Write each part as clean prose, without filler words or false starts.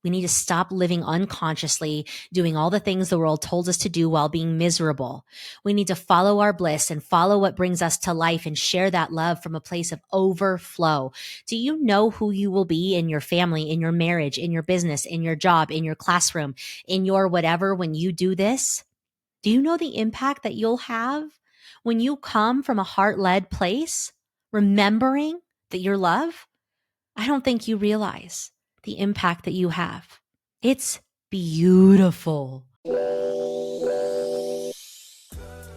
We need to stop living unconsciously, doing all the things the world told us to do while being miserable. We need to follow our bliss and follow what brings us to life and share that love from a place of overflow. Do you know who you will be in your family, in your marriage, in your business, in your job, in your classroom, in your whatever when you do this? Do you know the impact that you'll have when you come from a heart-led place, remembering that you're love? I don't think you realize the impact that you have. It's beautiful.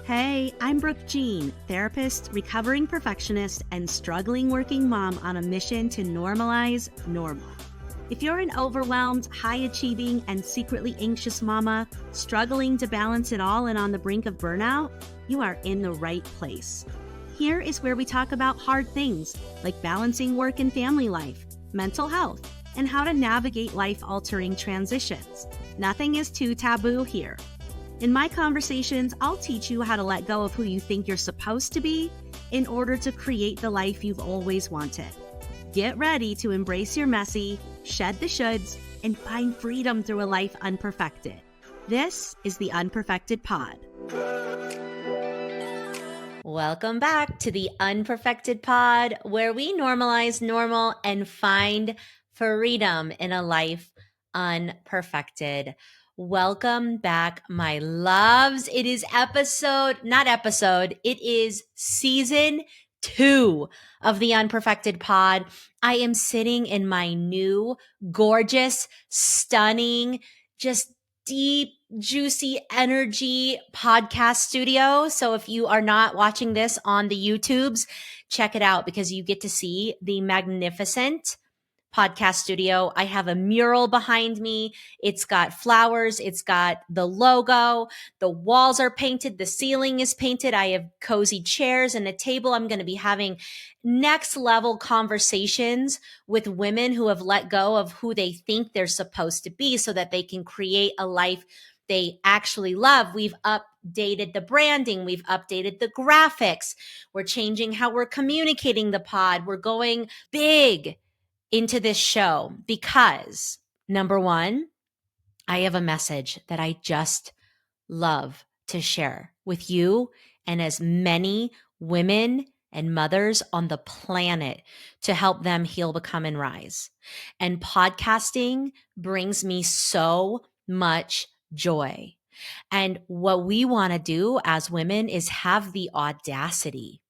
Hey, I'm Brooke Jean, therapist, recovering perfectionist, and struggling working mom on a mission to normalize normal. If you're an overwhelmed, high-achieving, and secretly anxious mama, struggling to balance it all and on the brink of burnout, you are in the right place. Here is where we talk about hard things like balancing work and family life, mental health, and how to navigate life-altering transitions. Nothing is too taboo here. In my conversations, I'll teach you how to let go of who you think you're supposed to be in order to create the life you've always wanted. Get ready to embrace your messy, shed the shoulds, and find freedom through a life unperfected. This is the Unperfected Pod. Welcome back to the Unperfected Pod, where we normalize normal and find freedom in a life unperfected. Welcome back, my loves. It is it is season 2 of the Unperfected Pod. I am sitting in my new, gorgeous, stunning, just deep, juicy energy podcast studio. So if you are not watching this on the YouTubes, check it out because you get to see the magnificent podcast studio. I have a mural behind me. It's got flowers. It's got the logo. The walls are painted. The ceiling is painted. I have cozy chairs and a table. I'm going to be having next level conversations with women who have let go of who they think they're supposed to be so that they can create a life they actually love. We've updated the branding. We've updated the graphics. We're changing how we're communicating the pod. We're going big into this show because, number one, I have a message that I just love to share with you and as many women and mothers on the planet to help them heal, become, and rise. And podcasting brings me so much joy. And what we want to do as women is have the audacity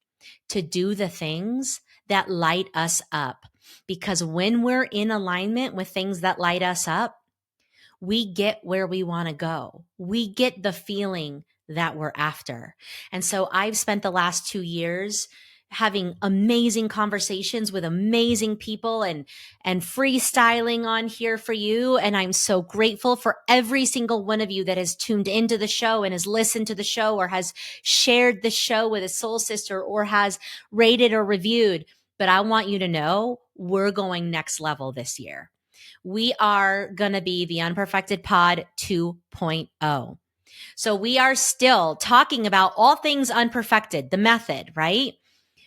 to do the things that light us up. Because when we're in alignment with things that light us up, we get where we want to go. We get the feeling that we're after. And so I've spent the last 2 years having amazing conversations with amazing people and freestyling on here for you. And I'm so grateful for every single one of you that has tuned into the show and has listened to the show or has shared the show with a soul sister or has rated or reviewed. But I want you to know we're going next level this year. We are going to be the Unperfected Pod 2.0. So we are still talking about all things unperfected, the method, right?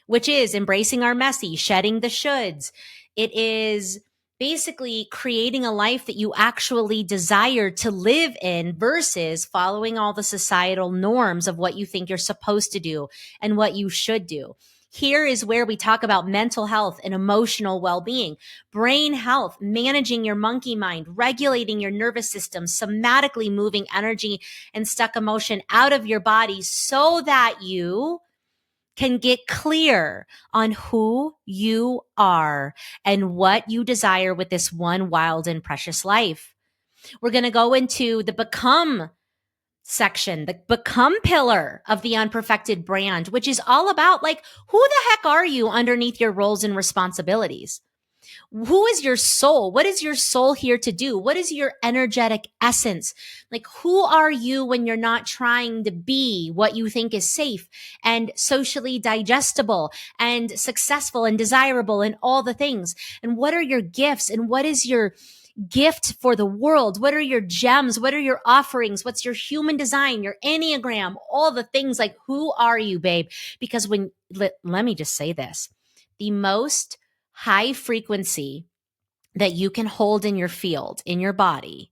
Which is embracing our messy, shedding the shoulds. It is basically creating a life that you actually desire to live in versus following all the societal norms of what you think you're supposed to do and what you should do. Here is where we talk about mental health and emotional well-being, brain health, managing your monkey mind, regulating your nervous system, somatically moving energy and stuck emotion out of your body so that you can get clear on who you are and what you desire with this one wild and precious life. We're going to go into the become section, the become pillar of the Unperfected brand, which is all about like, who the heck are you underneath your roles and responsibilities? Who is your soul? What is your soul here to do? What is your energetic essence? Like, who are you when you're not trying to be what you think is safe and socially digestible and successful and desirable and all the things? And what are your gifts? And what is your gift for the world? What are your gems? What are your offerings? What's your human design, your Enneagram, all the things? Like, who are you, babe? Because let me just say this, the most high frequency that you can hold in your field, in your body,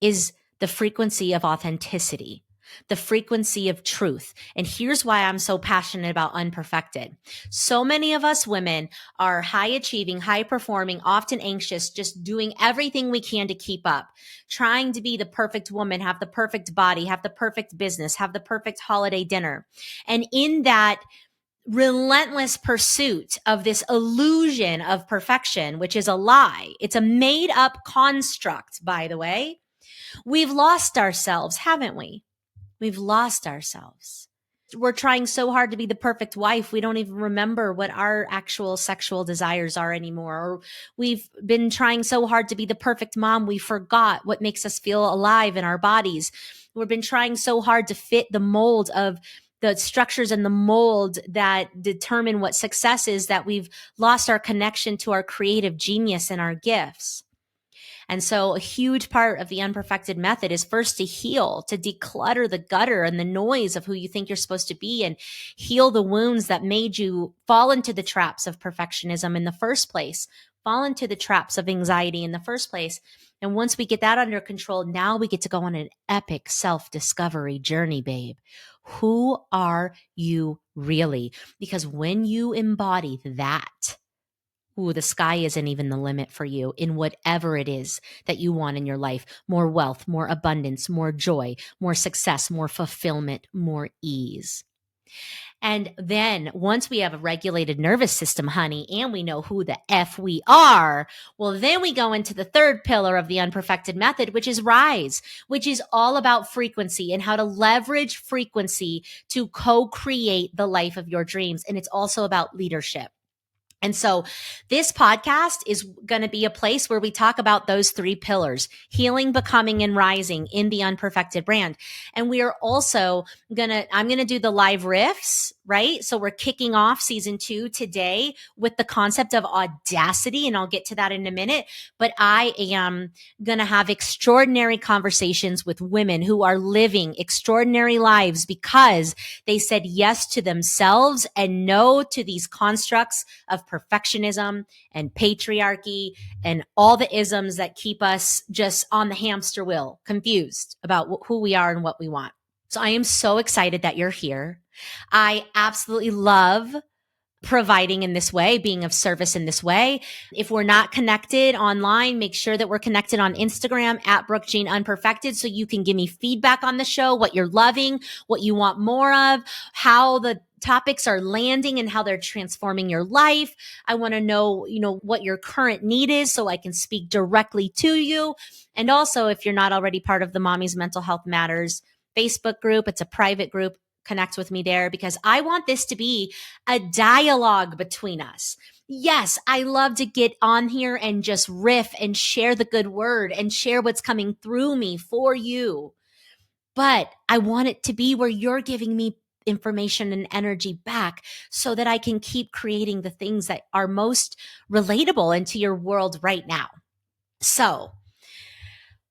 is the frequency of authenticity, the frequency of truth. And here's why I'm so passionate about Unperfected. So many of us women are high achieving, high performing, often anxious, just doing everything we can to keep up, trying to be the perfect woman, have the perfect body, have the perfect business, have the perfect holiday dinner. And in that relentless pursuit of this illusion of perfection, which is a lie, it's a made up construct, by the way. We've lost ourselves, haven't we? We've lost ourselves. We're trying so hard to be the perfect wife, we don't even remember what our actual sexual desires are anymore. Or we've been trying so hard to be the perfect mom, we forgot what makes us feel alive in our bodies. We've been trying so hard to fit the mold of the structures and the mold that determine what success is, that we've lost our connection to our creative genius and our gifts. And so a huge part of the Unperfected method is first to heal, to declutter the gutter and the noise of who you think you're supposed to be, and heal the wounds that made you fall into the traps of perfectionism in the first place, fall into the traps of anxiety in the first place. And once we get that under control, now we get to go on an epic self-discovery journey, babe. Who are you really? Because when you embody that, ooh, the sky isn't even the limit for you in whatever it is that you want in your life. More wealth, more abundance, more joy, more success, more fulfillment, more ease. And then once we have a regulated nervous system, honey, and we know who the F we are, well, then we go into the third pillar of the Unperfected method, which is Rise, which is all about frequency and how to leverage frequency to co-create the life of your dreams. And it's also about leadership. And so this podcast is going to be a place where we talk about those three pillars: healing, becoming, and rising in the Unperfected brand. And we are also I'm going to do the live riffs, right? So we're kicking off season 2 today with the concept of audacity. And I'll get to that in a minute. But I am going to have extraordinary conversations with women who are living extraordinary lives because they said yes to themselves and no to these constructs of perfectionism and patriarchy and all the isms that keep us just on the hamster wheel, confused about who we are and what we want. So I am so excited that you're here. I absolutely love providing in this way, being of service in this way. If we're not connected online, make sure that we're connected on Instagram at Brooke Jean Unperfected, so you can give me feedback on the show, what you're loving, what you want more of, how the topics are landing and how they're transforming your life. I want to know, what your current need is so I can speak directly to you. And also, if you're not already part of the Mommy's Mental Health Matters Facebook group, it's a private group. Connect with me there because I want this to be a dialogue between us. Yes, I love to get on here and just riff and share the good word and share what's coming through me for you. But I want it to be where you're giving me information and energy back so that I can keep creating the things that are most relatable into your world right now. So,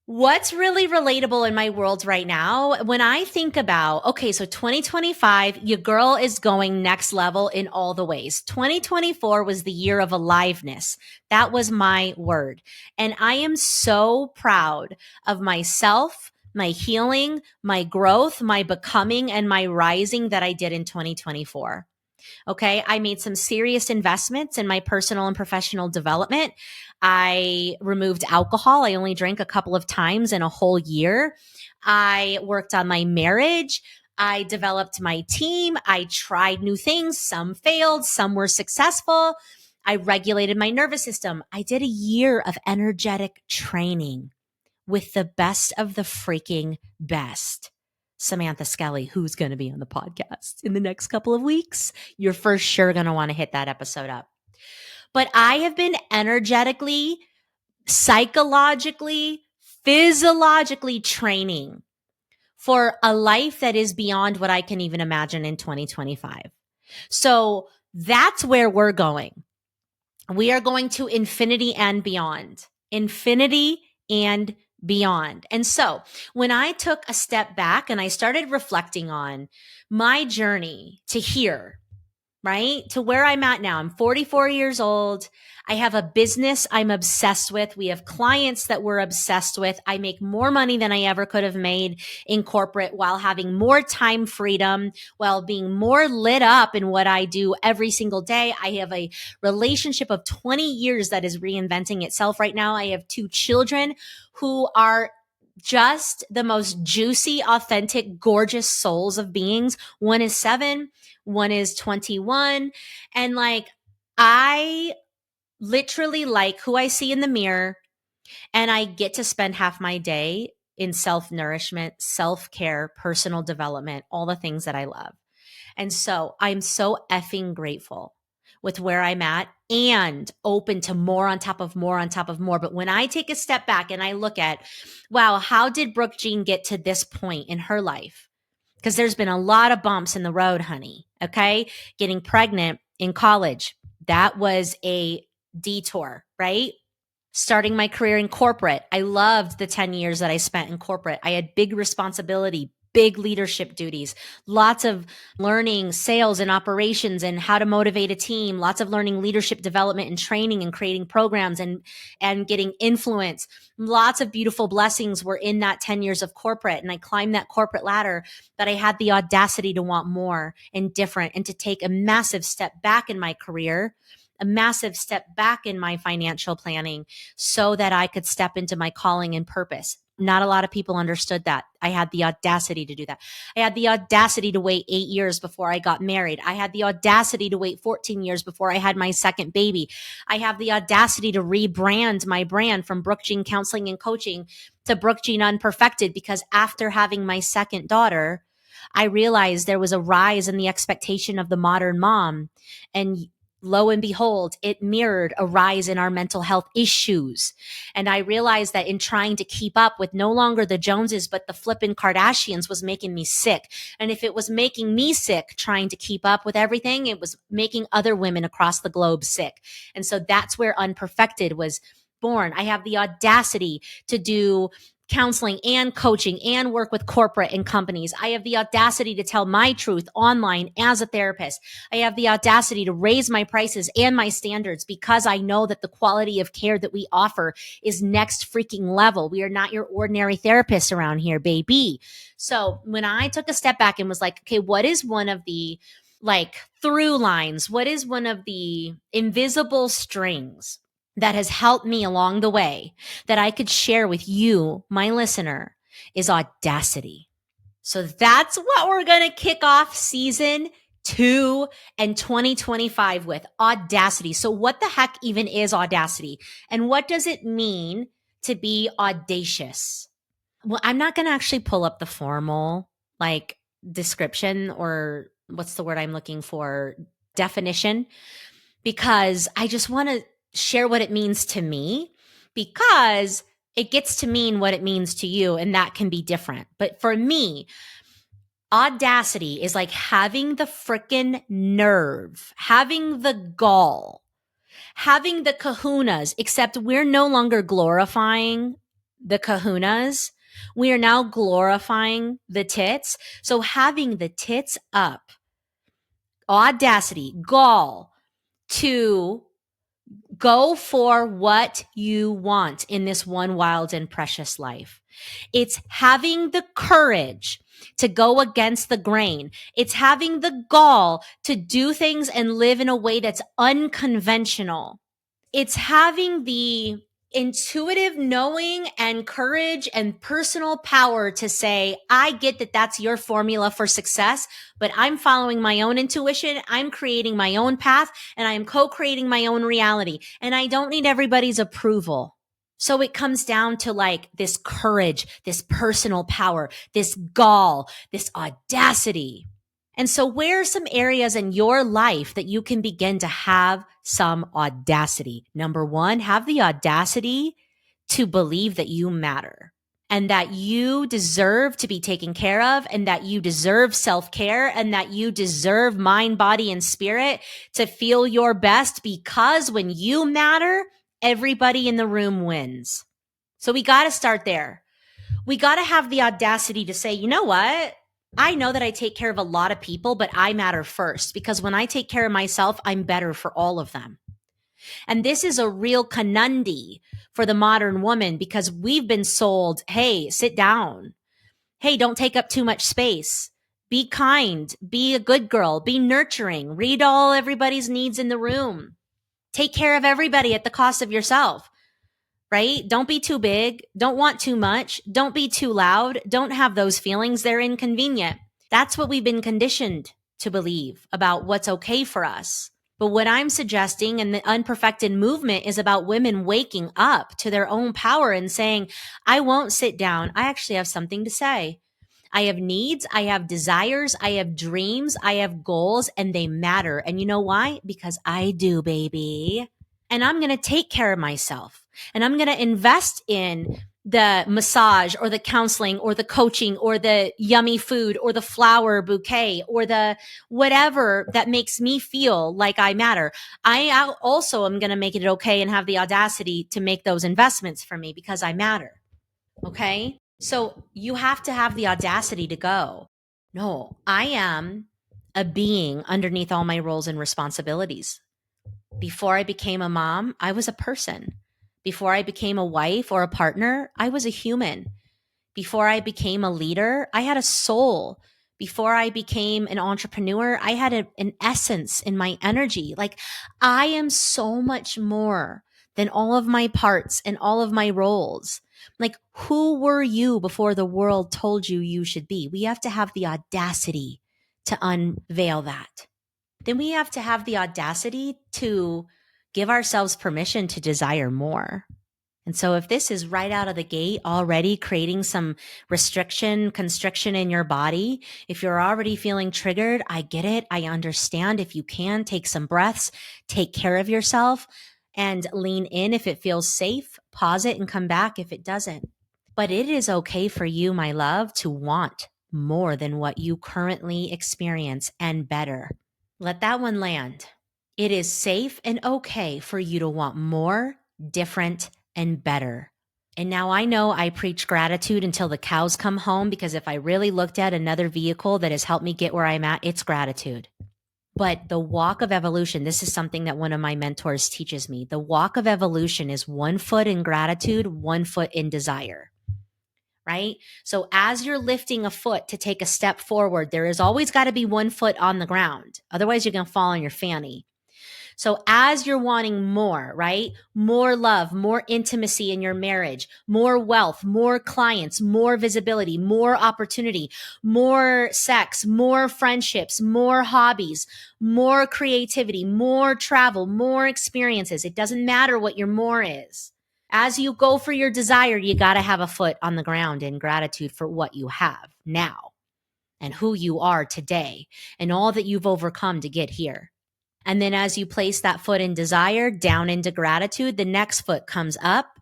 what's really relatable in my world right now, when I think about, okay, so 2025, your girl is going next level in all the ways. 2024 was the year of aliveness. That was my word. And I am so proud of myself, my healing, my growth, my becoming, and my rising that I did in 2024. Okay. I made some serious investments in my personal and professional development. I removed alcohol. I only drank a couple of times in a whole year. I worked on my marriage. I developed my team. I tried new things. Some failed. Some were successful. I regulated my nervous system. I did a year of energetic training with the best of the freaking best. Samantha Skelly, who's going to be on the podcast in the next couple of weeks. You're for sure going to want to hit that episode up. But I have been energetically, psychologically, physiologically training for a life that is beyond what I can even imagine in 2025. So that's where we're going. We are going to infinity and beyond. Infinity and beyond. And so when I took a step back and I started reflecting on my journey to here, right? To where I'm at now. I'm 44 years old. I have a business I'm obsessed with. We have clients that we're obsessed with. I make more money than I ever could have made in corporate while having more time freedom, while being more lit up in what I do every single day. I have a relationship of 20 years that is reinventing itself right now. I have 2 children who are just the most juicy, authentic, gorgeous souls of beings. One is 7, one is 21. And like, I literally like who I see in the mirror, and I get to spend half my day in self nourishment, self care, personal development, all the things that I love. And so I'm so effing grateful with where I'm at and open to more on top of more on top of more. But when I take a step back and I look at, wow, how did Brooke Jean get to this point in her life? Because there's been a lot of bumps in the road, honey. Okay. Getting pregnant in college, that was a detour, right? Starting my career in corporate. I loved the 10 years that I spent in corporate. I had big responsibility, big leadership duties, lots of learning sales and operations and how to motivate a team, lots of learning leadership development and training and creating programs and getting influence. Lots of beautiful blessings were in that 10 years of corporate. And I climbed that corporate ladder, but I had the audacity to want more and different and to take a massive step back in my career, a massive step back in my financial planning so that I could step into my calling and purpose. Not a lot of people understood that. I had the audacity to do that. I had the audacity to wait 8 years before I got married. I had the audacity to wait 14 years before I had my second baby. I have the audacity to rebrand my brand from Brooke Jean Counseling and Coaching to Brooke Jean Unperfected, because after having my second daughter, I realized there was a rise in the expectation of the modern mom. And lo and behold, it mirrored a rise in our mental health issues. And I realized that in trying to keep up with no longer the Joneses, but the flippin' Kardashians was making me sick. And if it was making me sick trying to keep up with everything, it was making other women across the globe sick. And so that's where Unperfected was born. I have the audacity to do counseling and coaching and work with corporate and companies. I have the audacity to tell my truth online as a therapist. I have the audacity to raise my prices and my standards because I know that the quality of care that we offer is next freaking level. We are not your ordinary therapists around here, baby. So when I took a step back and was like, okay, what is one of the like through lines? What is one of the invisible strings that has helped me along the way that I could share with you, my listener, is audacity. So that's what we're going to kick off season 2 and 2025 with: audacity. So what the heck even is audacity? And what does it mean to be audacious? Well, I'm not going to actually pull up the formal like description, or what's the word I'm looking for, definition, because I just want to share what it means to me, because it gets to mean what it means to you, and that can be different. But for me, audacity is like having the frickin' nerve, having the gall, having the kahunas, except we're no longer glorifying the kahunas. We are now glorifying the tits. So having the tits up, audacity, gall to go for what you want in this one wild and precious life. It's having the courage to go against the grain. It's having the gall to do things and live in a way that's unconventional. It's having the intuitive knowing and courage and personal power to say, I get that that's your formula for success, but I'm following my own intuition. I'm creating my own path, and I'm co-creating my own reality. And I don't need everybody's approval. So it comes down to like this courage, this personal power, this gall, this audacity. And so where are some areas in your life that you can begin to have some audacity? Number 1, have the audacity to believe that you matter and that you deserve to be taken care of, and that you deserve self-care, and that you deserve mind, body, and spirit to feel your best, because when you matter, everybody in the room wins. So we got to start there. We got to have the audacity to say, you know what? I know that I take care of a lot of people, but I matter first because when I take care of myself, I'm better for all of them. And this is a real conundrum for the modern woman because we've been sold, hey, sit down. Hey, don't take up too much space. Be kind. Be a good girl. Be nurturing. Read all everybody's needs in the room. Take care of everybody at the cost of yourself, right? Don't be too big. Don't want too much. Don't be too loud. Don't have those feelings. They're inconvenient. That's what we've been conditioned to believe about what's okay for us. But what I'm suggesting and the Unperfected movement is about women waking up to their own power and saying, I won't sit down. I actually have something to say. I have needs, I have desires, I have dreams, I have goals, and they matter. And you know why? Because I do, baby. And I'm going to take care of myself. And I'm going to invest in the massage or the counseling or the coaching or the yummy food or the flower bouquet or the whatever that makes me feel like I matter. I also am going to make it okay and have the audacity to make those investments for me because I matter. Okay. So you have to have the audacity to go, no, I am a being underneath all my roles and responsibilities. Before I became a mom, I was a person. Before I became a wife or a partner, I was a human. Before I became a leader, I had a soul. Before I became an entrepreneur, I had an essence in my energy. Like I am so much more than all of my parts and all of my roles. Like who were you before the world told you you should be? We have to have the audacity to unveil that. Then we have to have the audacity to give ourselves permission to desire more. And so if this is right out of the gate already creating some restriction, constriction in your body, if you're already feeling triggered, I get it. I understand. If you can, take some breaths, take care of yourself and lean in if it feels safe, pause it and come back if it doesn't. But it is okay for you, my love, to want more than what you currently experience and better. Let that one land. It is safe and okay for you to want more, different, and better. And now I know I preach gratitude until the cows come home because if I really looked at another vehicle that has helped me get where I'm at, it's gratitude. But the walk of evolution, this is something that one of my mentors teaches me. The walk of evolution is 1 foot in gratitude, 1 foot in desire. Right? So as you're lifting a foot to take a step forward, there is always got to be 1 foot on the ground. Otherwise, you're going to fall on your fanny. So as you're wanting more, right? More love, more intimacy in your marriage, more wealth, more clients, more visibility, more opportunity, more sex, more friendships, more hobbies, more creativity, more travel, more experiences. It doesn't matter what your more is. As you go for your desire, you got to have a foot on the ground in gratitude for what you have now and who you are today and all that you've overcome to get here. And then as you place that foot in desire down into gratitude, the next foot comes up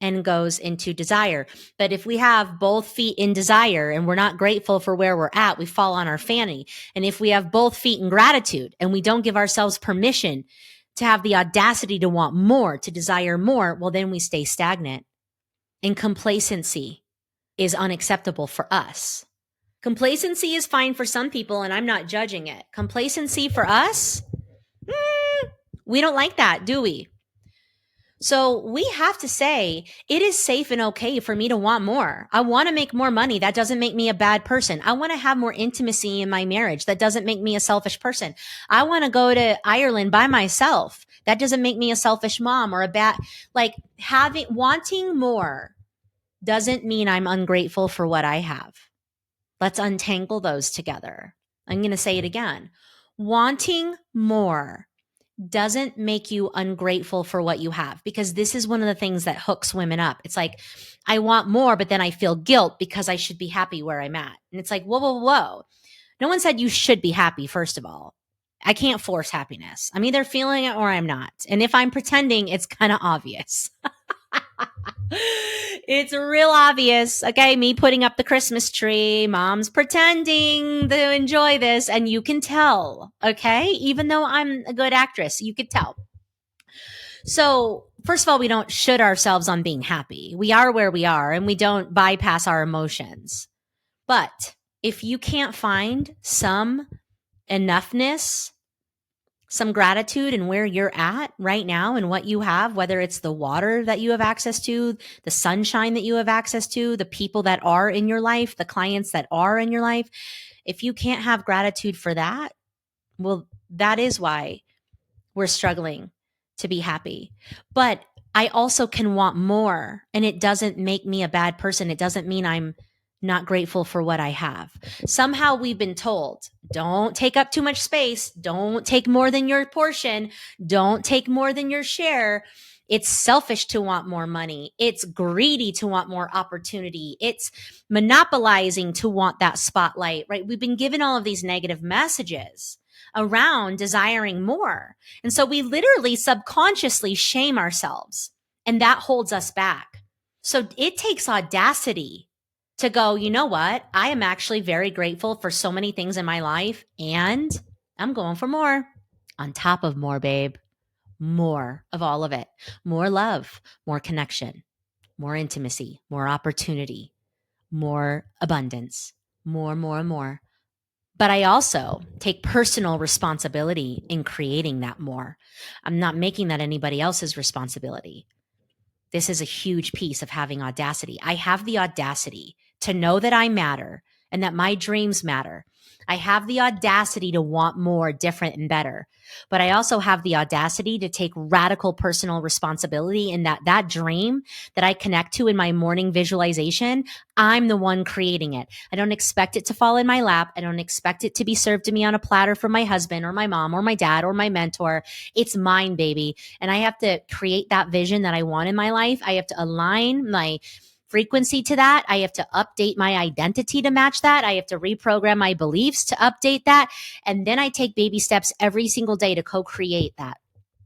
and goes into desire. But if we have both feet in desire and we're not grateful for where we're at, we fall on our fanny. And if we have both feet in gratitude and we don't give ourselves permission to have the audacity to want more, to desire more, well, then we stay stagnant. And complacency is unacceptable for us. Complacency is fine for some people, and I'm not judging it. Complacency for us, we don't like that, do we? So we have to say it is safe and okay for me to want more. I want to make more money. That doesn't make me a bad person. I want to have more intimacy in my marriage. That doesn't make me a selfish person. I want to go to Ireland by myself. That doesn't make me a selfish mom or a bad, wanting more doesn't mean I'm ungrateful for what I have. Let's untangle those together. I'm going to say it again. Wanting more doesn't make you ungrateful for what you have, because this is one of the things that hooks women up. It's like, I want more, but then I feel guilt because I should be happy where I'm at. And it's like, whoa, whoa, whoa. No one said you should be happy, first of all. I can't force happiness. I'm either feeling it or I'm not. And if I'm pretending, it's kind of obvious. It's real obvious. Okay, me putting up the Christmas tree, mom's pretending to enjoy this, and you can tell, okay? Even though I'm a good actress, you could tell. So, first of all, we don't should ourselves on being happy. We are where we are, and we don't bypass our emotions. But if you can't find some enoughness, some gratitude in where you're at right now and what you have, whether it's the water that you have access to, the sunshine that you have access to, the people that are in your life, the clients that are in your life, if you can't have gratitude for that, well, that is why we're struggling to be happy. But I also can want more, and it doesn't make me a bad person. It doesn't mean I'm not grateful for what I have. Somehow we've been told, don't take up too much space. Don't take more than your portion. Don't take more than your share. It's selfish to want more money. It's greedy to want more opportunity. It's monopolizing to want that spotlight, right? We've been given all of these negative messages around desiring more. And so we literally subconsciously shame ourselves, and that holds us back. So it takes audacity to go, you know what? I am actually very grateful for so many things in my life, and I'm going for more. On top of more, babe. More of all of it. More love, more connection, more intimacy, more opportunity, more abundance, more. But I also take personal responsibility in creating that more. I'm not making that anybody else's responsibility. This is a huge piece of having audacity. I have the audacity to know that I matter and that my dreams matter. I have the audacity to want more, different, and better. But I also have the audacity to take radical personal responsibility in that dream that I connect to in my morning visualization, I'm the one creating it. I don't expect it to fall in my lap. I don't expect it to be served to me on a platter from my husband or my mom or my dad or my mentor. It's mine, baby. And I have to create that vision that I want in my life. I have to align my frequency to that. I have to update my identity to match that. I have to reprogram my beliefs to update that. And then I take baby steps every single day to co-create that.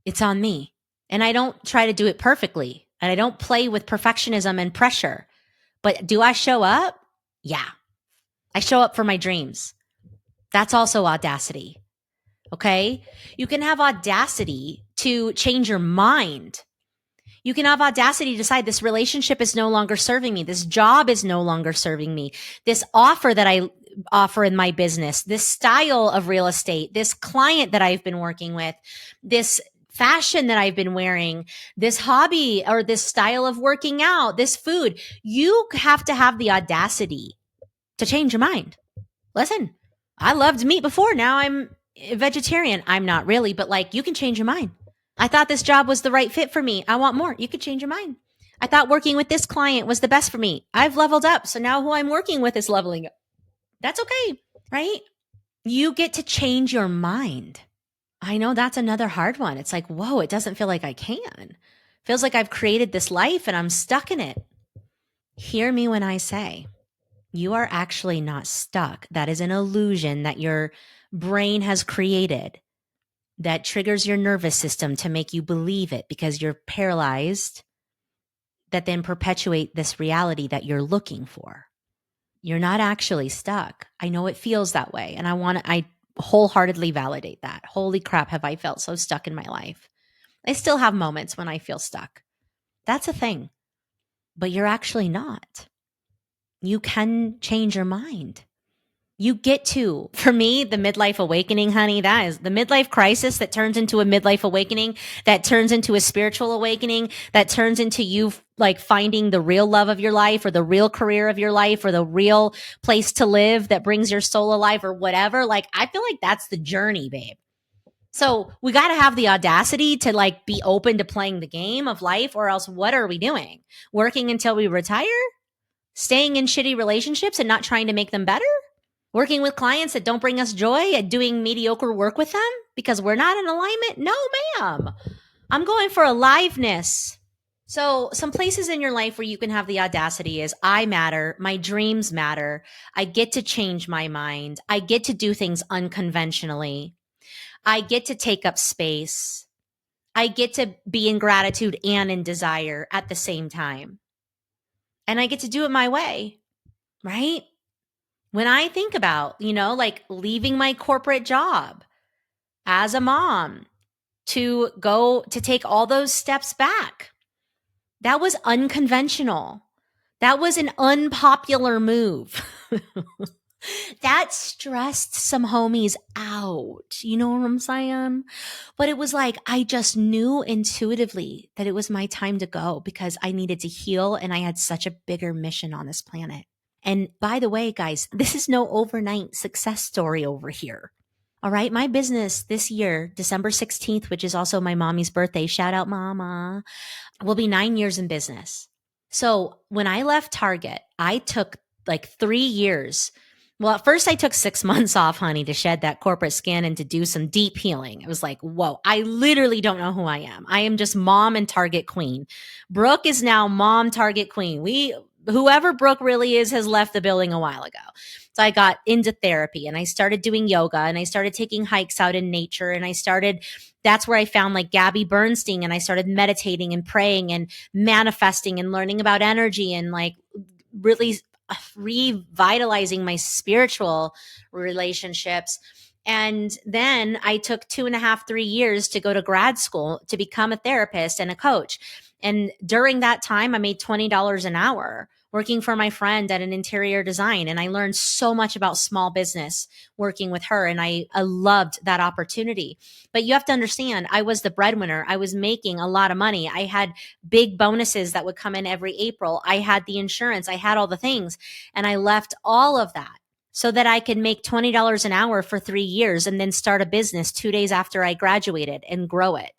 It's on me. And I don't try to do it perfectly. And I don't play with perfectionism and pressure. But do I show up? Yeah. I show up for my dreams. That's also audacity. Okay? You can have audacity to change your mind. You can have audacity to decide this relationship is no longer serving me. This job is no longer serving me. This offer that I offer in my business, this style of real estate, this client that I've been working with, this fashion that I've been wearing, this hobby or this style of working out, this food, you have to have the audacity to change your mind. Listen, I loved meat before. Now I'm a vegetarian. I'm not really, but like you can change your mind. I thought this job was the right fit for me. I want more. You could change your mind. I thought working with this client was the best for me. I've leveled up. So now who I'm working with is leveling up. That's okay, right? You get to change your mind. I know that's another hard one. It's like, whoa, it doesn't feel like I can. Feels like I've created this life and I'm stuck in it. Hear me when I say, you are actually not stuck. That is an illusion that your brain has created that triggers your nervous system to make you believe it because you're paralyzed, that then perpetuate this reality that you're looking for. You're not actually stuck. I know it feels that way. And I wholeheartedly validate that. Holy crap, have I felt so stuck in my life. I still have moments when I feel stuck. That's a thing. But you're actually not. You can change your mind. You get to, for me, the midlife awakening, honey, that is the midlife crisis that turns into a midlife awakening, that turns into a spiritual awakening, that turns into you like finding the real love of your life or the real career of your life or the real place to live that brings your soul alive or whatever. Like, I feel like that's the journey, babe. So we got to have the audacity to like be open to playing the game of life, or else what are we doing? Working until we retire? Staying in shitty relationships and not trying to make them better? Working with clients that don't bring us joy and doing mediocre work with them because we're not in alignment? No, ma'am. I'm going for aliveness. So some places in your life where you can have the audacity is I matter. My dreams matter. I get to change my mind. I get to do things unconventionally. I get to take up space. I get to be in gratitude and in desire at the same time. And I get to do it my way, right? When I think about, like leaving my corporate job as a mom to go to take all those steps back, that was unconventional. That was an unpopular move. That stressed some homies out. You know what I'm saying? But it was like, I just knew intuitively that it was my time to go because I needed to heal and I had such a bigger mission on this planet. And by the way, guys, this is no overnight success story over here. All right. My business this year, December 16th, which is also my mommy's birthday, shout out mama, will be 9 years in business. So when I left Target, I took like 3 years. Well, at first I took 6 months off, honey, to shed that corporate skin and to do some deep healing. It was like, whoa, I literally don't know who I am. I am just mom and Target queen. Brooke is now mom Target queen. Whoever Brooke really is has left the building a while ago. So I got into therapy and I started doing yoga and I started taking hikes out in nature and that's where I found like Gabby Bernstein and I started meditating and praying and manifesting and learning about energy and like really revitalizing my spiritual relationships. And then I took 2.5, 3 years to go to grad school to become a therapist and a coach. And during that time, I made $20 an hour working for my friend at an interior design. And I learned so much about small business working with her. And I loved that opportunity. But you have to understand, I was the breadwinner. I was making a lot of money. I had big bonuses that would come in every April. I had the insurance. I had all the things. And I left all of that so that I could make $20 an hour for 3 years and then start a business 2 days after I graduated and grow it.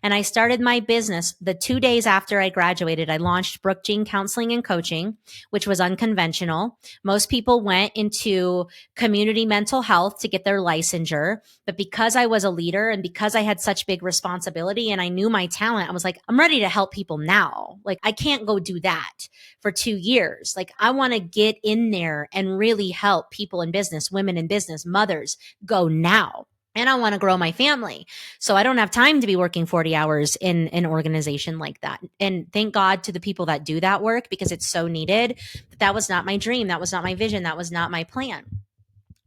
And I started my business the 2 days after I graduated. I launched Brooke Jean Counseling and Coaching, which was unconventional. Most people went into community mental health to get their licensure. But because I was a leader and because I had such big responsibility and I knew my talent, I was like, I'm ready to help people now. Like, I can't go do that for 2 years. Like, I want to get in there and really help people in business, women in business, mothers go now. And I want to grow my family. So I don't have time to be working 40 hours in an organization like that. And thank God to the people that do that work because it's so needed. But that was not my dream. That was not my vision. That was not my plan.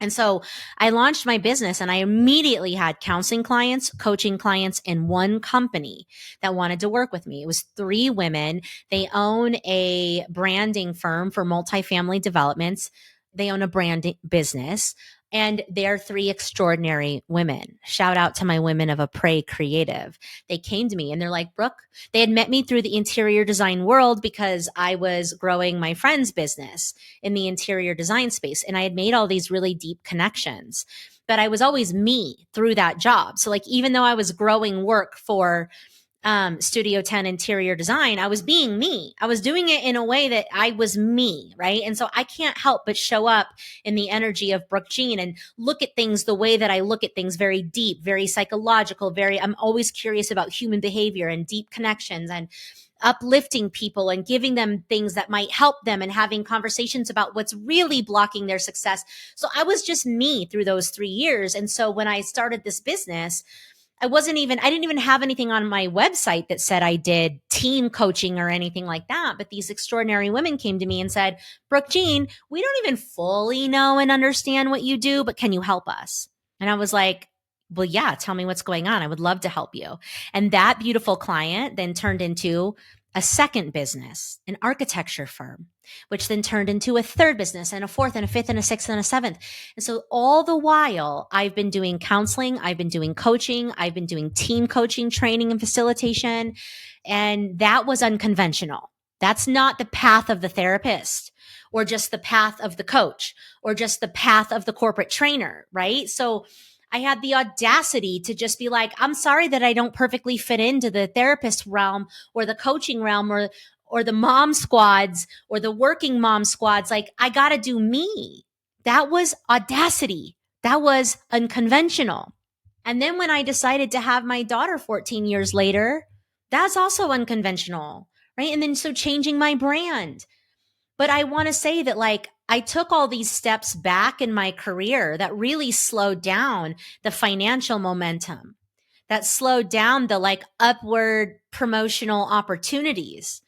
And so I launched my business and I immediately had counseling clients, coaching clients, and one company that wanted to work with me. It was 3 women. They own a branding firm for multifamily developments. They own a branding business. And they're 3 extraordinary women. Shout out to my women of a Pray Creative. They came to me and they're like, Brooke, they had met me through the interior design world because I was growing my friend's business in the interior design space. And I had made all these really deep connections. But I was always me through that job. So like, even though I was growing work for Studio 10 interior design, I was being me. I was doing it in a way that I was me, right? And so I can't help but show up in the energy of Brooke Jean and look at things the way that I look at things, very deep, very psychological, I'm always curious about human behavior and deep connections and uplifting people and giving them things that might help them and having conversations about what's really blocking their success. So I was just me through those 3 years. And so when I started this business, I didn't even have anything on my website that said I did team coaching or anything like that. But these extraordinary women came to me and said, Brooke Jean, we don't even fully know and understand what you do, but can you help us? And I was like, well, yeah, tell me what's going on. I would love to help you. And that beautiful client then turned into a second business, an architecture firm, which then turned into a third business and a fourth and a fifth and a sixth and a seventh. And so all the while I've been doing counseling, I've been doing coaching, I've been doing team coaching, training and facilitation. And that was unconventional. That's not the path of the therapist or just the path of the coach or just the path of the corporate trainer, right? So I had the audacity to just be like, I'm sorry that I don't perfectly fit into the therapist realm or the coaching realm or the mom squads or the working mom squads. Like, I got to do me. That was audacity. That was unconventional. And then when I decided to have my daughter 14 years later, that's also unconventional, right? And then so changing my brand. But I want to say that like I took all these steps back in my career that really slowed down the financial momentum, that slowed down the like upward promotional opportunities.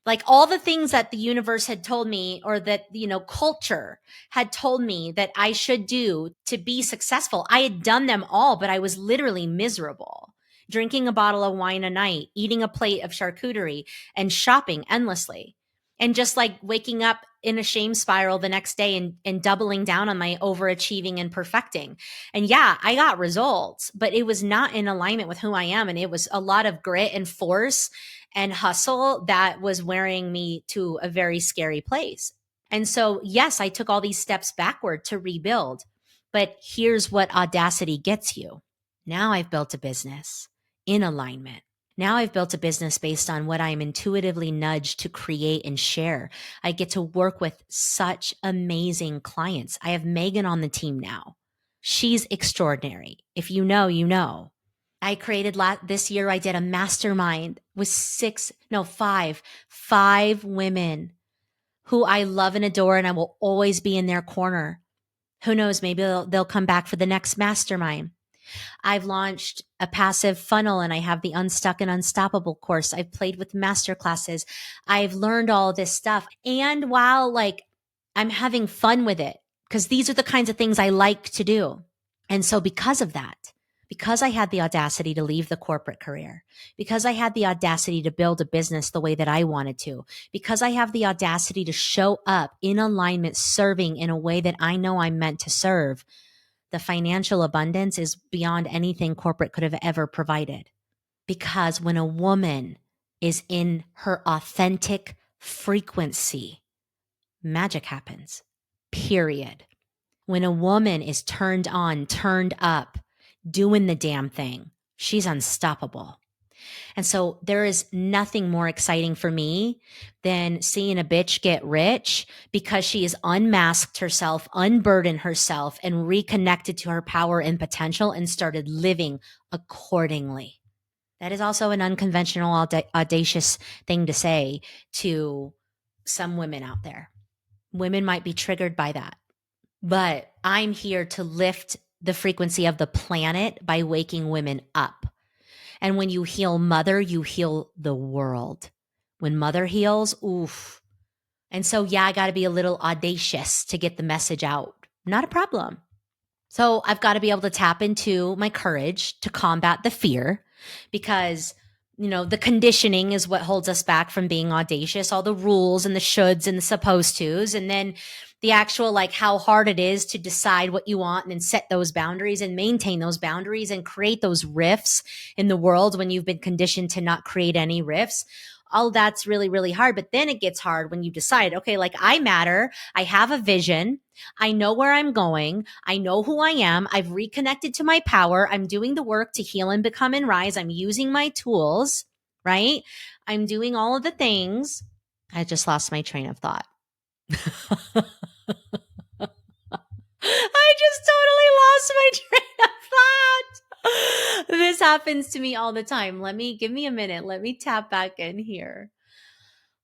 Like all the things that the universe had told me or that, culture had told me that I should do to be successful. I had done them all, but I was literally miserable. Drinking a bottle of wine a night, eating a plate of charcuterie, and shopping endlessly. And just like waking up in a shame spiral the next day and doubling down on my overachieving and perfecting. And yeah, I got results, but it was not in alignment with who I am. And it was a lot of grit and force and hustle that was wearing me to a very scary place. And so, yes, I took all these steps backward to rebuild. But here's what audacity gets you. Now I've built a business in alignment. Now I've built a business based on what I'm intuitively nudged to create and share. I get to work with such amazing clients. I have Megan on the team now. She's extraordinary. If you know, you know. I created this year, I did a mastermind with five women who I love and adore, and I will always be in their corner. Who knows, maybe they'll come back for the next mastermind. I've launched a passive funnel and I have the Unstuck and Unstoppable course. I've played with masterclasses. I've learned all this stuff. And while I'm having fun with it, because these are the kinds of things I like to do. And so because of that, because I had the audacity to leave the corporate career, because I had the audacity to build a business the way that I wanted to, because I have the audacity to show up in alignment, serving in a way that I know I'm meant to serve, the financial abundance is beyond anything corporate could have ever provided. Because when a woman is in her authentic frequency, magic happens, period. When a woman is turned on, turned up, doing the damn thing, she's unstoppable. And so there is nothing more exciting for me than seeing a bitch get rich because she has unmasked herself, unburdened herself, and reconnected to her power and potential and started living accordingly. That is also an unconventional, audacious thing to say to some women out there. Women might be triggered by that, but I'm here to lift the frequency of the planet by waking women up. And when you heal mother, you heal the world. When mother heals, oof. And so, yeah, I got to be a little audacious to get the message out. Not a problem. So I've got to be able to tap into my courage to combat the fear because, the conditioning is what holds us back from being audacious, all the rules and the shoulds and the supposed tos. And then the actual how hard it is to decide what you want and then set those boundaries and maintain those boundaries and create those rifts in the world when you've been conditioned to not create any rifts. All that's really, really hard. But then it gets hard when you decide, okay, I matter. I have a vision. I know where I'm going. I know who I am. I've reconnected to my power. I'm doing the work to heal and become and rise. I'm using my tools, right? I'm doing all of the things. I just lost my train of thought. I just totally lost my train of thought. This happens to me all the time. Give me a minute. Let me tap back in here.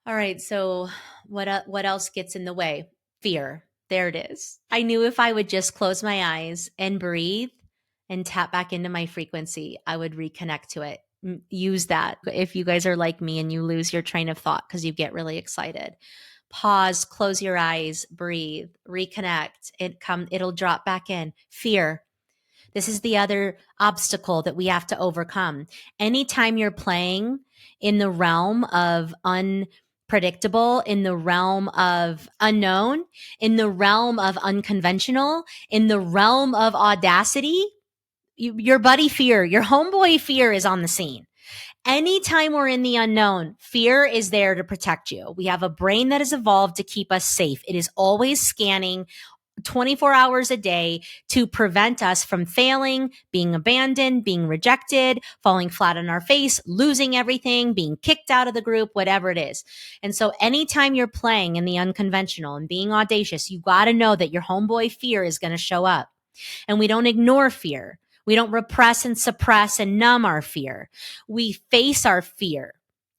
All right. So what else gets in the way? Fear. There it is. I knew if I would just close my eyes and breathe and tap back into my frequency, I would reconnect to it. Use that if you guys are like me and you lose your train of thought because you get really excited. Pause, close your eyes, breathe, reconnect. It'll drop back in. Fear. This is the other obstacle that we have to overcome. Anytime you're playing in the realm of unpredictable, in the realm of unknown, in the realm of unconventional, in the realm of audacity, your buddy fear, your homeboy fear is on the scene. Anytime we're in the unknown, fear is there to protect you. We have a brain that has evolved to keep us safe. It is always scanning 24 hours a day to prevent us from failing, being abandoned, being rejected, falling flat on our face, losing everything, being kicked out of the group, whatever it is. And so anytime you're playing in the unconventional and being audacious, you got to know that your homeboy fear is going to show up. And we don't ignore fear. We don't repress and suppress and numb our fear. We face our fear.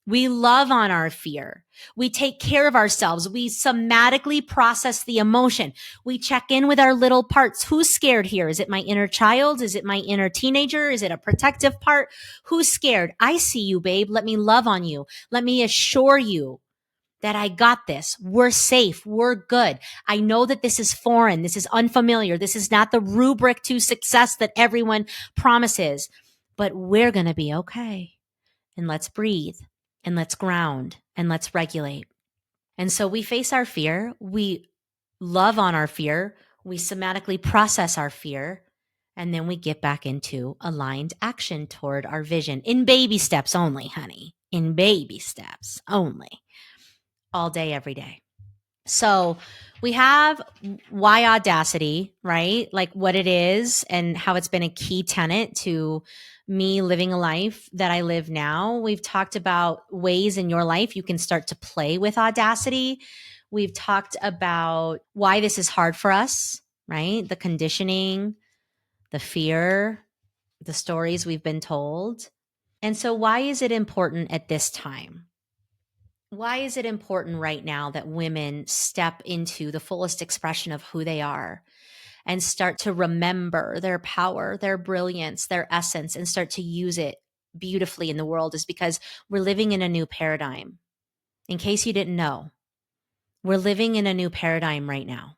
We love on our fear. We take care of ourselves. We somatically process the emotion. We check in with our little parts. Who's scared here? Is it my inner child? Is it my inner teenager? Is it a protective part? Who's scared? I see you, babe. Let me love on you. Let me assure you that I got this. We're safe. We're good. I know that this is foreign. This is unfamiliar. This is not the rubric to success that everyone promises, but we're going to be okay. And let's breathe and let's ground and let's regulate. And so we face our fear, we love on our fear, we somatically process our fear, and then we get back into aligned action toward our vision in baby steps only, honey. In baby steps only, all day, every day. So we have why Audacity, right? Like what it is and how it's been a key tenet to me living a life that I live now. We've talked about ways in your life you can start to play with Audacity. We've talked about why this is hard for us, right? The conditioning, the fear, the stories we've been told. And so why is it important at this time? Why is it important right now that women step into the fullest expression of who they are and start to remember their power, their brilliance, their essence, and start to use it beautifully in the world? Is because we're living in a new paradigm. In case you didn't know, we're living in a new paradigm right now.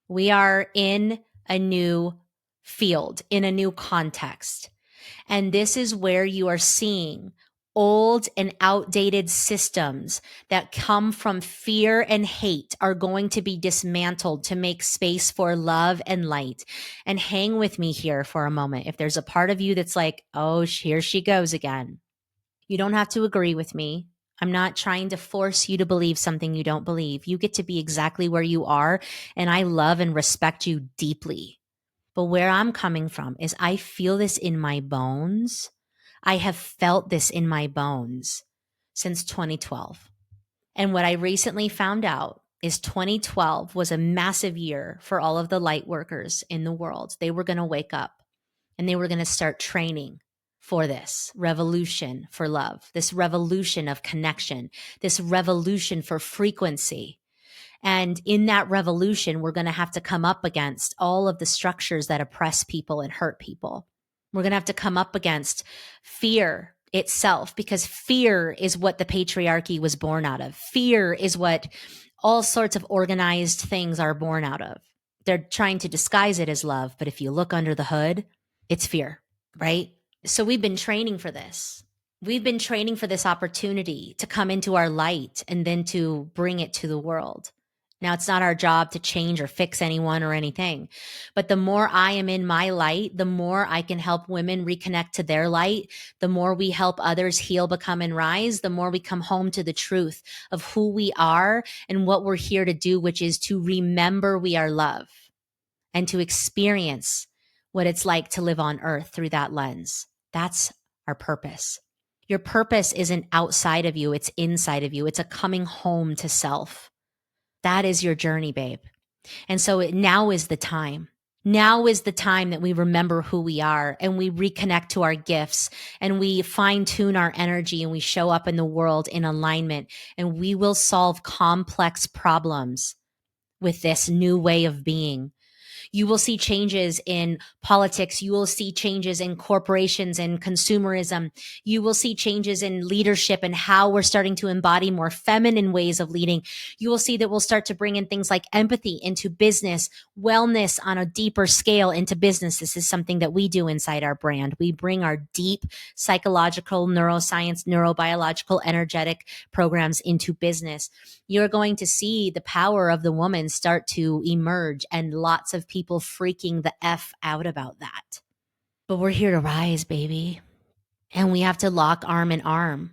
We are in a new field, in a new context. And this is where you are seeing old and outdated systems that come from fear and hate are going to be dismantled to make space for love and light. And hang with me here for a moment. If there's a part of you that's like, oh, here she goes again, you don't have to agree with me. I'm not trying to force you to believe something you don't believe. You get to be exactly where you are. And I love and respect you deeply. But where I'm coming from is I feel this in my bones. I have felt this in my bones since 2012. And what I recently found out is 2012 was a massive year for all of the light workers in the world. They were going to wake up and they were going to start training for this revolution for love, this revolution of connection, this revolution for frequency. And in that revolution, we're going to have to come up against all of the structures that oppress people and hurt people. We're going to have to come up against fear itself, because fear is what the patriarchy was born out of. Fear is what all sorts of organized things are born out of. They're trying to disguise it as love, but if you look under the hood, it's fear, right? So we've been training for this. We've been training for this opportunity to come into our light and then to bring it to the world. Now, it's not our job to change or fix anyone or anything, but the more I am in my light, the more I can help women reconnect to their light, the more we help others heal, become, and rise, the more we come home to the truth of who we are and what we're here to do, which is to remember we are love and to experience what it's like to live on earth through that lens. That's our purpose. Your purpose isn't outside of you, it's inside of you. It's a coming home to self. That is your journey, babe. And so now is the time. Now is the time that we remember who we are and we reconnect to our gifts and we fine tune our energy and we show up in the world in alignment, and we will solve complex problems with this new way of being. You will see changes in politics. You will see changes in corporations and consumerism. You will see changes in leadership and how we're starting to embody more feminine ways of leading. You will see that we'll start to bring in things like empathy into business, wellness on a deeper scale into business. This is something that we do inside our brand. We bring our deep psychological, neuroscience, neurobiological, energetic programs into business. You're going to see the power of the woman start to emerge, and lots of people freaking the F out about that. But we're here to rise, baby. And we have to lock arm in arm,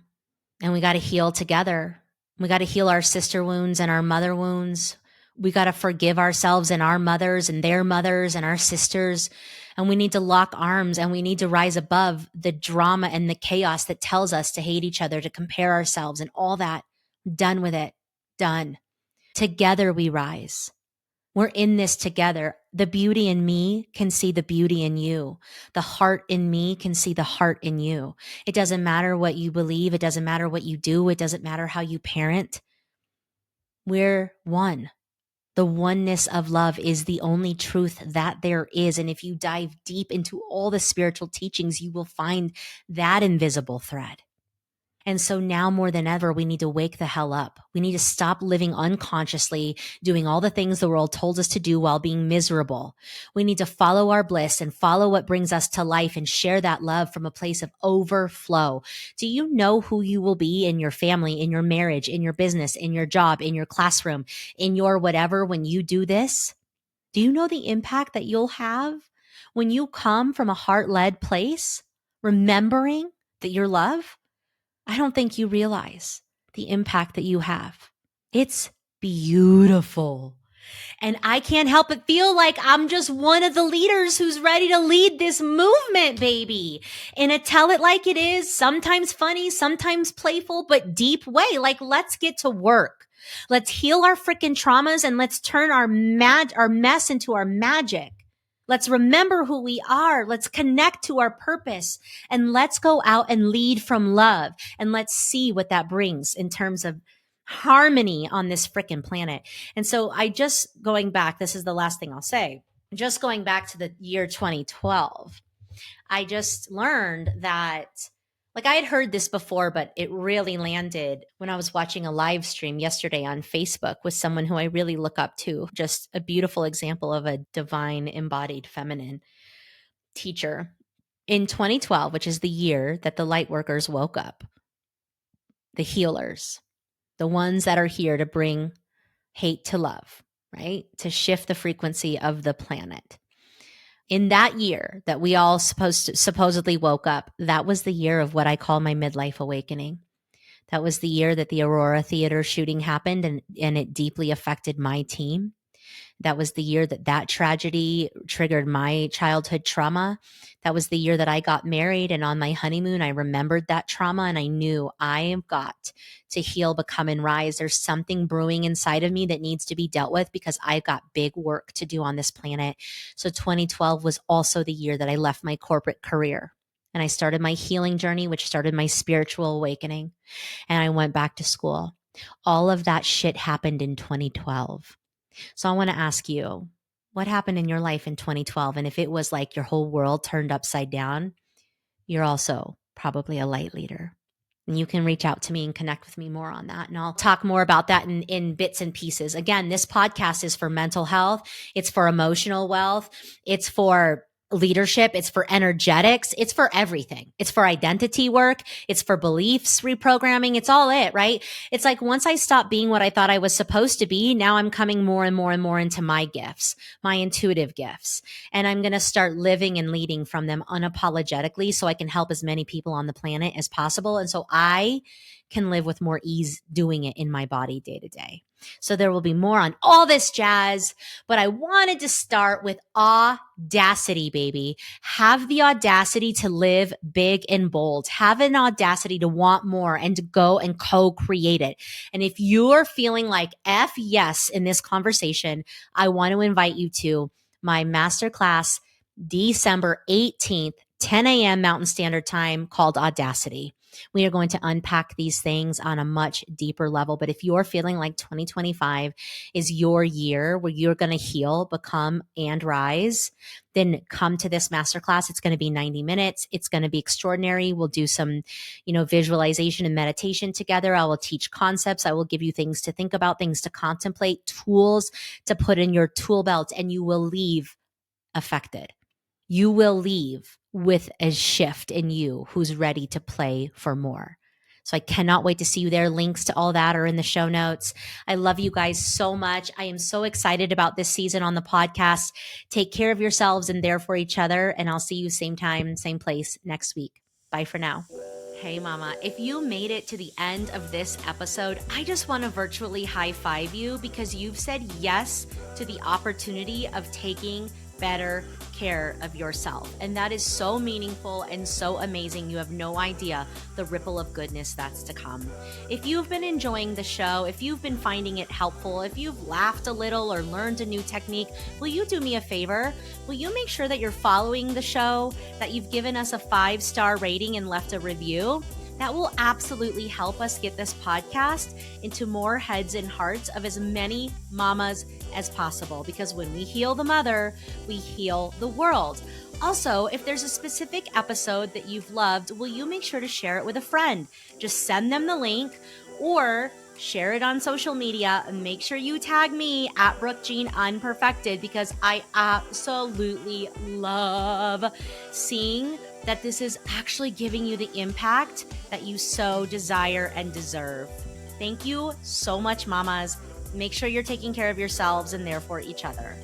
and we got to heal together. We got to heal our sister wounds and our mother wounds. We got to forgive ourselves and our mothers and their mothers and our sisters. And we need to lock arms, and we need to rise above the drama and the chaos that tells us to hate each other, to compare ourselves and all that. Done with it. Done. Together we rise. We're in this together. The beauty in me can see the beauty in you. The heart in me can see the heart in you. It doesn't matter what you believe. It doesn't matter what you do. It doesn't matter how you parent. We're one. The oneness of love is the only truth that there is. And if you dive deep into all the spiritual teachings, you will find that invisible thread. And so now more than ever, we need to wake the hell up. We need to stop living unconsciously, doing all the things the world told us to do while being miserable. We need to follow our bliss and follow what brings us to life and share that love from a place of overflow. Do you know who you will be in your family, in your marriage, in your business, in your job, in your classroom, in your whatever when you do this? Do you know the impact that you'll have when you come from a heart-led place, remembering that you're loved? I don't think you realize the impact that you have. It's beautiful. And I can't help but feel like I'm just one of the leaders who's ready to lead this movement, baby, in a tell it like it is, sometimes funny, sometimes playful, but deep way. Like, let's get to work. Let's heal our freaking traumas and let's turn our mess into our magic. Let's remember who we are. Let's connect to our purpose and let's go out and lead from love. And let's see what that brings in terms of harmony on this freaking planet. And so going back, this is the last thing I'll say, just going back to the year 2012, I just learned that, like, I had heard this before, but it really landed when I was watching a live stream yesterday on Facebook with someone who I really look up to, just a beautiful example of a divine embodied feminine teacher. In 2012, which is the year that the light workers woke up, the healers, the ones that are here to bring hate to love, right? To shift the frequency of the planet. In that year that we all supposedly woke up, that was the year of what I call my midlife awakening. That was the year that the Aurora Theater shooting happened and it deeply affected my team. That was the year that tragedy triggered my childhood trauma. That was the year that I got married, and on my honeymoon, I remembered that trauma and I knew I have got to heal, become, and rise. There's something brewing inside of me that needs to be dealt with because I've got big work to do on this planet. So 2012 was also the year that I left my corporate career and I started my healing journey, which started my spiritual awakening, and I went back to school. All of that shit happened in 2012. So I want to ask you, what happened in your life in 2012? And if it was like your whole world turned upside down, you're also probably a light leader. And you can reach out to me and connect with me more on that. And I'll talk more about that in bits and pieces. Again, this podcast is for mental health. It's for emotional wealth. It's for leadership. It's for energetics. It's for everything. It's for identity work. It's for beliefs reprogramming. It's all it, right? It's like once I stopped being what I thought I was supposed to be, now I'm coming more and more and more into my gifts, my intuitive gifts. And I'm going to start living and leading from them unapologetically so I can help as many people on the planet as possible. And so I can live with more ease doing it in my body day to day. So there will be more on all this jazz, but I wanted to start with audacity, baby. Have the audacity to live big and bold. Have an audacity to want more and to go and co-create it. And if you're feeling like F yes in this conversation, I want to invite you to my masterclass December 18th, 10 a.m. Mountain Standard Time called Audacity. We are going to unpack these things on a much deeper level. But if you're feeling like 2025 is your year where you're going to heal, become, and rise, then come to this masterclass. It's going to be 90 minutes. It's going to be extraordinary. We'll do some, visualization and meditation together. I will teach concepts. I will give you things to think about, things to contemplate, tools to put in your tool belt, and you will leave affected. You will leave with a shift in you who's ready to play for more. So I cannot wait to see you there. Links to all that are in the show notes. I love you guys so much. I am so excited about this season on the podcast. Take care of yourselves and there for each other. And I'll see you same time, same place next week. Bye for now. Hey mama, if you made it to the end of this episode, I just want to virtually high five you because you've said yes to the opportunity of taking better care of yourself. And that is so meaningful and so amazing. You have no idea the ripple of goodness that's to come. If you've been enjoying the show, if you've been finding it helpful, if you've laughed a little or learned a new technique, will you do me a favor? Will you make sure that you're following the show, that you've given us a 5-star rating and left a review? That will absolutely help us get this podcast into more heads and hearts of as many mamas as possible, because when we heal the mother, we heal the world. Also, if there's a specific episode that you've loved, will you make sure to share it with a friend? Just send them the link or share it on social media, and make sure you tag me at Brooke Jean Unperfected, because I absolutely love seeing that this is actually giving you the impact that you so desire and deserve. Thank you so much, mamas. Make sure you're taking care of yourselves and therefore each other.